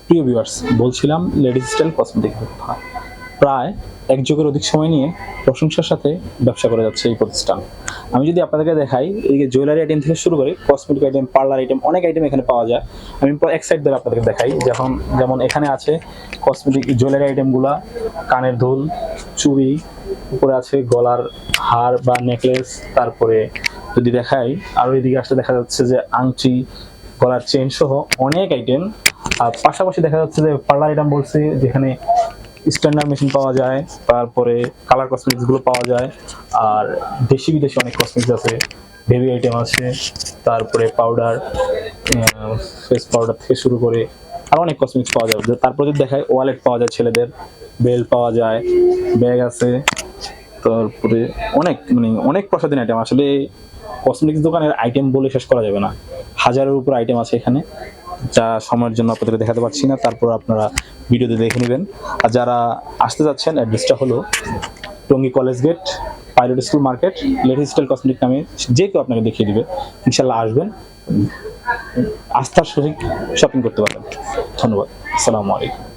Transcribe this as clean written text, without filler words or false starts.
প্রিয় ভিউয়ার্স, বলছিলাম ladies style কসমেটিকের কথা। প্রায় এক যুগের অধিক সময় নিয়ে প্রশংসার সাথে ব্যবসা করে যাচ্ছে এই প্রতিষ্ঠান। আমি যদি আপনাদেরকে দেখাই, এই জুয়েলারি আইটেম থেকে শুরু করে কসমেটিক আইটেম, পার্লার আইটেম, অনেক আইটেম এখানে পাওয়া যায়। আমি এক সাইড ধরে আপনাদেরকে দেখাই। যেমন এখানে আছে কসমেটিক জুয়েলারি আইটেমগুলা, কানের দুল, চুড়ি, উপরে আছে গলার হার বা নেকলেস। তারপরে যদি দেখাই আরও এদিকে আসলে দেখা যাচ্ছে যে আংটি, গলার চেন সহ অনেক আইটেম। আর পাশাপাশি দেখা যাচ্ছে যে পার্লার আইটেম বলছি, যেখানে স্ট্যান্ডার্ড মেশিন পাওয়া যায়, তারপরে কালার কসমেটিক্স গুলো পাওয়া যায়, আর দেশি বিদেশি অনেক কসমেটিক্স আছে, বেবি আইটেম আছে, তারপরে পাউডার, ফেস পাউডার থেকে শুরু করে আর অনেক কসমেটিক্স পাওয়া যায়। তারপরে যদি দেখায় ওয়ালেট পাওয়া যায়, ছেলেদের বেল্ট পাওয়া যায়, ব্যাগ আছে, তারপরে অনেক প্রসাধনী আইটেম। আসলে কসমেটিক্স দোকানের আইটেম বলে শেষ করা যাবে না, হাজারের উপর আইটেম আছে এখানে, যা সময়ের জন্য আপনাদের দেখাতে পারছি না। তারপর আপনারা ভিডিওতে দেখে নেবেন। আর যারা আসতে যাচ্ছেন, অ্যাড্রেসটা হলো Tongi college gate, pilot school market, ladies style cosmetic নামে যে কেউ আপনাকে দেখিয়ে দিবে। ইনশাল্লাহ আসবেন, আস্থার সহিত শপিং করতে পারবেন। ধন্যবাদ। আসসালামু আলাইকুম।